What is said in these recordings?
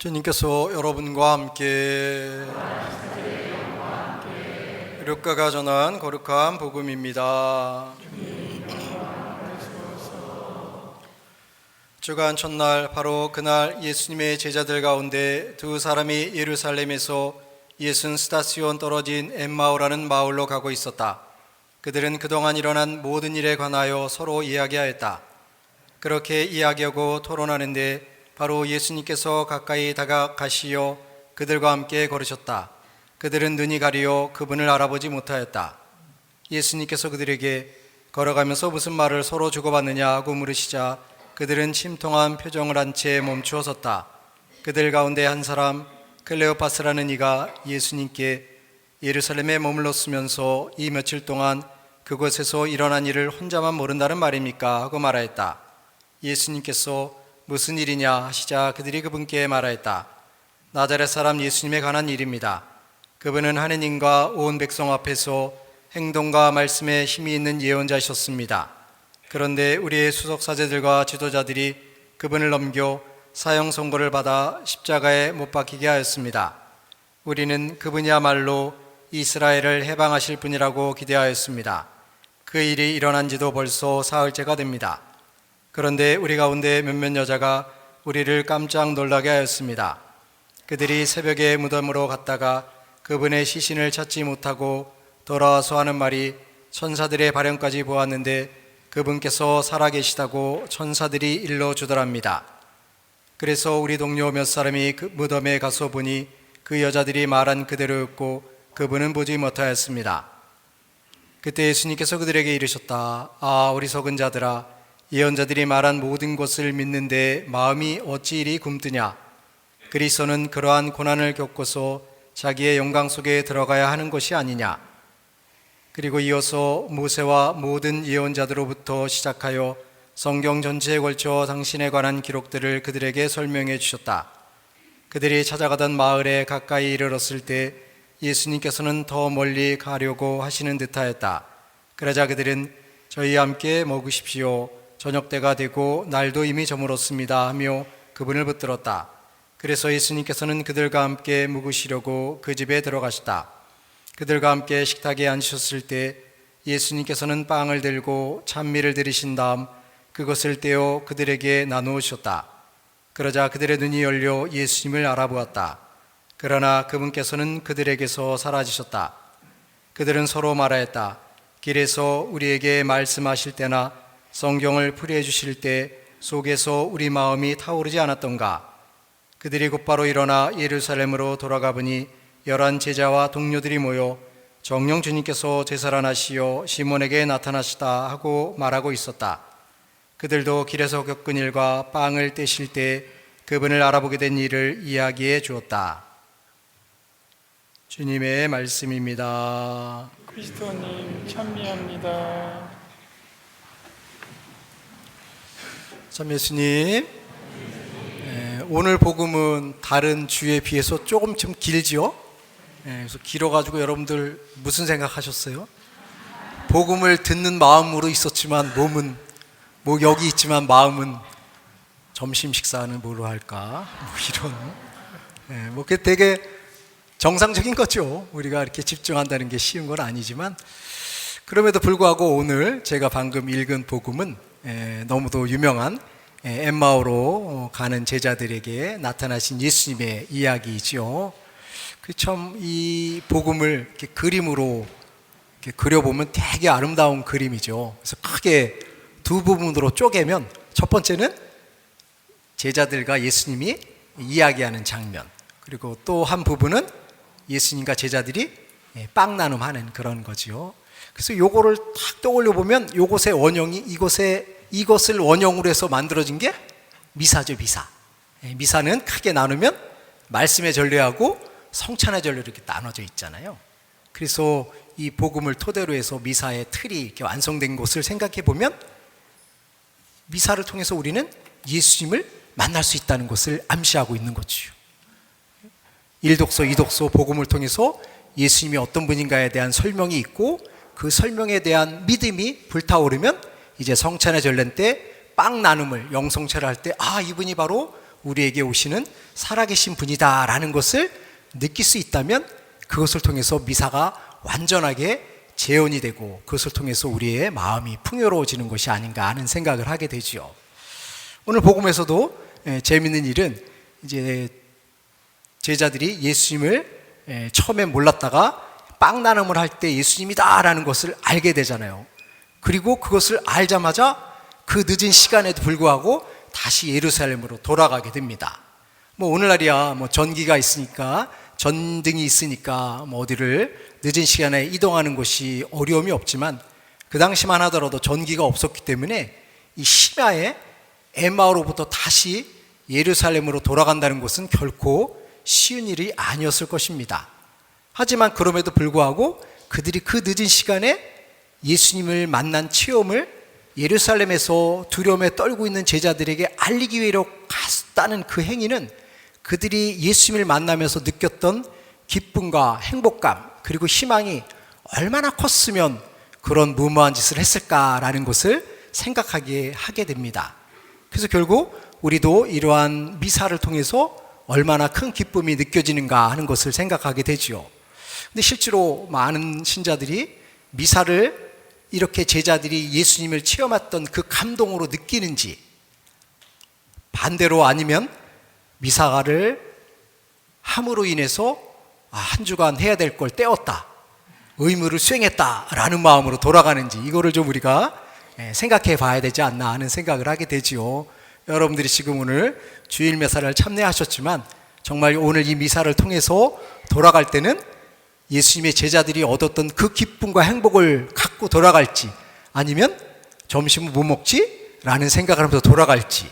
주님께서 여러분과 함께 류카가 전한 거룩한 복음입니다. 주간 첫날 바로 그날 예수님의 제자들 가운데 두 사람이 예루살렘에서 예순 스타시온 떨어진 엠마오라는 마을로 가고 있었다. 그들은 그동안 일어난 모든 일에 관하여 서로 이야기하였다. 그렇게 이야기하고 토론하는데 바로 예수님께서 가까이 다가가시어 그들과 함께 걸으셨다. 그들은 눈이 가리어 그분을 알아보지 못하였다. 예수님께서 그들에게 걸어가면서 무슨 말을 서로 주고받느냐 고 물으시자 그들은 침통한 표정을 한 채 멈추어 섰다. 그들 가운데 한 사람 클레오파스라는 이가 예수님께 예루살렘에 머물렀으면서 이 며칠 동안 그곳에서 일어난 일을 혼자만 모른다는 말입니까? 하고 말하였다. 예수님께서 무슨 일이냐 하시자 그들이 그분께 말하였다. 나자렛 사람 예수님에 관한 일입니다. 그분은 하느님과 온 백성 앞에서 행동과 말씀에 힘이 있는 예언자이셨습니다. 그런데 우리의 수석사제들과 지도자들이 그분을 넘겨 사형 선고를 받아 십자가에 못 박히게 하였습니다. 우리는 그분이야말로 이스라엘을 해방하실 분이라고 기대하였습니다. 그 일이 일어난 지도 벌써 사흘째가 됩니다. 그런데 우리 가운데 몇몇 여자가 우리를 깜짝 놀라게 하였습니다. 그들이 새벽에 무덤으로 갔다가 그분의 시신을 찾지 못하고 돌아와서 하는 말이 천사들의 발현까지 보았는데 그분께서 살아계시다고 천사들이 일러주더랍니다. 그래서 우리 동료 몇 사람이 그 무덤에 가서 보니 그 여자들이 말한 그대로였고 그분은 보지 못하였습니다. 그때 예수님께서 그들에게 이르셨다. 아, 어리석은 자들아, 예언자들이 말한 모든 것을 믿는데 마음이 어찌 이리 굼뜨냐. 그리스도는 그러한 고난을 겪고서 자기의 영광 속에 들어가야 하는 것이 아니냐. 그리고 이어서 모세와 모든 예언자들로부터 시작하여 성경 전체에 걸쳐 당신에 관한 기록들을 그들에게 설명해 주셨다. 그들이 찾아가던 마을에 가까이 이르렀을 때 예수님께서는 더 멀리 가려고 하시는 듯하였다. 그러자 그들은 저희와 함께 먹으십시오. 저녁 때가 되고 날도 이미 저물었습니다 하며 그분을 붙들었다. 그래서 예수님께서는 그들과 함께 묵으시려고 그 집에 들어가시다. 그들과 함께 식탁에 앉으셨을 때 예수님께서는 빵을 들고 찬미를 드리신 다음 그것을 떼어 그들에게 나누셨다. 그러자 그들의 눈이 열려 예수님을 알아보았다. 그러나 그분께서는 그들에게서 사라지셨다. 그들은 서로 말하였다. 길에서 우리에게 말씀하실 때나 성경을 풀이해 주실 때 속에서 우리 마음이 타오르지 않았던가? 그들이 곧바로 일어나 예루살렘으로 돌아가 보니 11 제자와 동료들이 모여 정령 주님께서 되살아나시어 시몬에게 나타나시다 하고 말하고 있었다. 그들도 길에서 겪은 일과 빵을 떼실 때 그분을 알아보게 된 일을 이야기해 주었다. 주님의 말씀입니다. 그리스도님 찬미합니다. 참 예수님, 오늘 복음은 다른 주에 비해서 조금 좀 길지요? 그래서 길어가지고 여러분들 무슨 생각하셨어요? 복음을 듣는 마음으로 있었지만 몸은 여기 있지만 마음은 점심 식사는 뭐로 할까? 이런 그게 되게 정상적인 거죠. 우리가 이렇게 집중한다는 게 쉬운 건 아니지만 그럼에도 불구하고 오늘 제가 방금 읽은 복음은 너무도 유명한 엠마오로 가는 제자들에게 나타나신 예수님의 이야기이죠. 참 이 복음을 이렇게 그림으로 이렇게 그려보면 되게 아름다운 그림이죠. 그래서 크게 두 부분으로 쪼개면 첫 번째는 제자들과 예수님이 이야기하는 장면, 그리고 또 한 부분은 예수님과 제자들이 빵 나눔하는 그런 거죠. 그래서 요거를 탁 떠올려 보면 요것의 원형이 이것을 원형으로 해서 만들어진 게 미사죠, 미사. 미사는 크게 나누면 말씀의 전례하고 성찬의 전례로 이렇게 나눠져 있잖아요. 그래서 이 복음을 토대로 해서 미사의 틀이 이렇게 완성된 것을 생각해 보면 미사를 통해서 우리는 예수님을 만날 수 있다는 것을 암시하고 있는 거죠. 1독서, 2독서 복음을 통해서 예수님이 어떤 분인가에 대한 설명이 있고 그 설명에 대한 믿음이 불타오르면 이제 성찬의 전례 때 빵 나눔을 영성체를 할 때 이분이 바로 우리에게 오시는 살아계신 분이다라는 것을 느낄 수 있다면 그것을 통해서 미사가 완전하게 재현이 되고 그것을 통해서 우리의 마음이 풍요로워지는 것이 아닌가 하는 생각을 하게 되지요. 오늘 복음에서도 재미있는 일은 이제 제자들이 예수님을 처음에 몰랐다가 빵 나눔을 할 때 예수님이다라는 것을 알게 되잖아요. 그리고 그것을 알자마자 그 늦은 시간에도 불구하고 다시 예루살렘으로 돌아가게 됩니다. 뭐 오늘날이야 뭐 전기가 있으니까, 전등이 있으니까 뭐 어디를 늦은 시간에 이동하는 것이 어려움이 없지만 그 당시만 하더라도 전기가 없었기 때문에 이 심야에 엠마오로부터 다시 예루살렘으로 돌아간다는 것은 결코 쉬운 일이 아니었을 것입니다. 하지만 그럼에도 불구하고 그들이 그 늦은 시간에 예수님을 만난 체험을 예루살렘에서 두려움에 떨고 있는 제자들에게 알리기 위해 갔다는 그 행위는 그들이 예수님을 만나면서 느꼈던 기쁨과 행복감 그리고 희망이 얼마나 컸으면 그런 무모한 짓을 했을까라는 것을 생각하게 하게 됩니다. 그래서 결국 우리도 이러한 미사를 통해서 얼마나 큰 기쁨이 느껴지는가 하는 것을 생각하게 되지요. 근데 실제로 많은 신자들이 미사를 이렇게 제자들이 예수님을 체험했던 그 감동으로 느끼는지, 반대로 아니면 미사를 함으로 인해서 한 주간 해야 될 걸 떼었다, 의무를 수행했다라는 마음으로 돌아가는지, 이거를 좀 우리가 생각해 봐야 되지 않나 하는 생각을 하게 되지요. 여러분들이 지금 오늘 주일 미사를 참여하셨지만 정말 오늘 이 미사를 통해서 돌아갈 때는 예수님의 제자들이 얻었던 그 기쁨과 행복을 갖고 돌아갈지, 아니면 점심은 뭐 먹지? 라는 생각을 하면서 돌아갈지,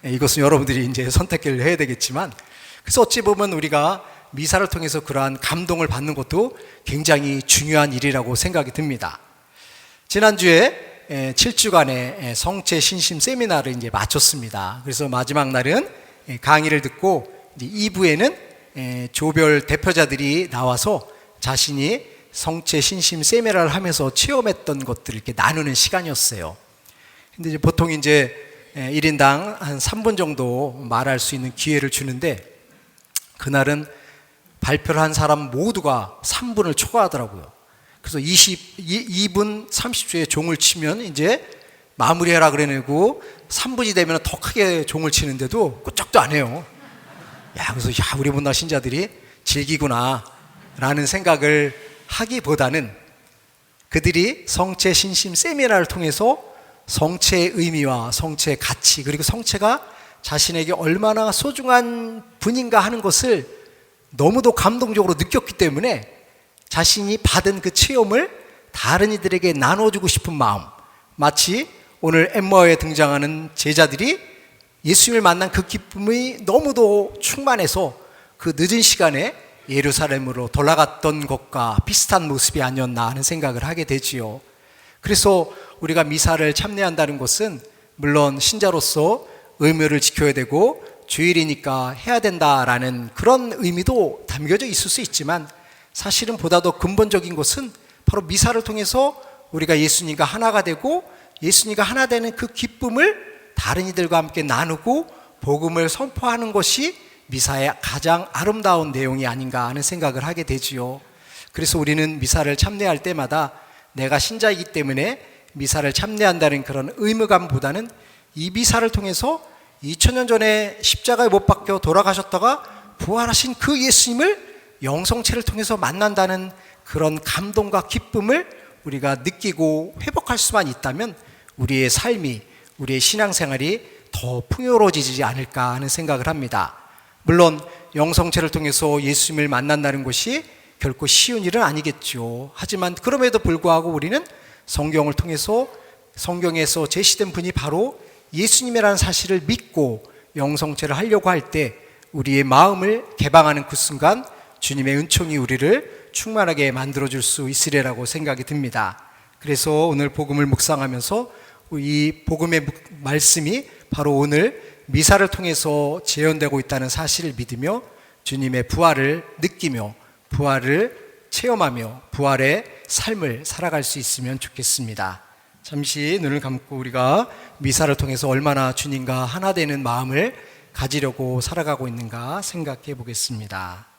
이것은 여러분들이 이제 선택을 해야 되겠지만, 그래서 어찌 보면 우리가 미사를 통해서 그러한 감동을 받는 것도 굉장히 중요한 일이라고 생각이 듭니다. 지난주에 7주간의 성체 신심 세미나를 이제 마쳤습니다. 그래서 마지막 날은 강의를 듣고 이제 2부에는 조별 대표자들이 나와서 자신이 성체 신심 세미나를 하면서 체험했던 것들을 이렇게 나누는 시간이었어요. 근데 이제 보통 이제 1인당 한 3분 정도 말할 수 있는 기회를 주는데, 그날은 발표를 한 사람 모두가 3분을 초과하더라고요. 그래서 2분 30초에 종을 치면 이제 마무리해라 그래내고 3분이 되면 더 크게 종을 치는데도 끄적도 안 해요. 그래서 우리 문화 신자들이 즐기구나 라는 생각을 하기보다는 그들이 성체 신심 세미나를 통해서 성체의 의미와 성체의 가치, 그리고 성체가 자신에게 얼마나 소중한 분인가 하는 것을 너무도 감동적으로 느꼈기 때문에 자신이 받은 그 체험을 다른 이들에게 나눠주고 싶은 마음, 마치 오늘 엠마오에 등장하는 제자들이 예수님을 만난 그 기쁨이 너무도 충만해서 그 늦은 시간에 예루살렘으로 돌아갔던 것과 비슷한 모습이 아니었나 하는 생각을 하게 되지요. 그래서 우리가 미사를 참여한다는 것은 물론 신자로서 의무를 지켜야 되고 주일이니까 해야 된다라는 그런 의미도 담겨져 있을 수 있지만, 사실은 보다 더 근본적인 것은 바로 미사를 통해서 우리가 예수님과 하나가 되고 예수님과 하나 되는 그 기쁨을 다른 이들과 함께 나누고 복음을 선포하는 것이 미사의 가장 아름다운 내용이 아닌가 하는 생각을 하게 되지요. 그래서 우리는 미사를 참여할 때마다 내가 신자이기 때문에 미사를 참여한다는 그런 의무감보다는 이 미사를 통해서 2000년 전에 십자가에 못 박혀 돌아가셨다가 부활하신 그 예수님을 영성체를 통해서 만난다는 그런 감동과 기쁨을 우리가 느끼고 회복할 수만 있다면 우리의 삶이, 우리의 신앙생활이 더 풍요로워지지 않을까 하는 생각을 합니다. 물론 영성체를 통해서 예수님을 만난다는 것이 결코 쉬운 일은 아니겠죠. 하지만 그럼에도 불구하고 우리는 성경을 통해서, 성경에서 제시된 분이 바로 예수님이라는 사실을 믿고 영성체를 하려고 할 때 우리의 마음을 개방하는 그 순간 주님의 은총이 우리를 충만하게 만들어줄 수 있으리라고 생각이 듭니다. 그래서 오늘 복음을 묵상하면서 이 복음의 말씀이 바로 오늘 미사를 통해서 재현되고 있다는 사실을 믿으며 주님의 부활을 느끼며 부활을 체험하며 부활의 삶을 살아갈 수 있으면 좋겠습니다. 잠시 눈을 감고 우리가 미사를 통해서 얼마나 주님과 하나 되는 마음을 가지려고 살아가고 있는가 생각해 보겠습니다.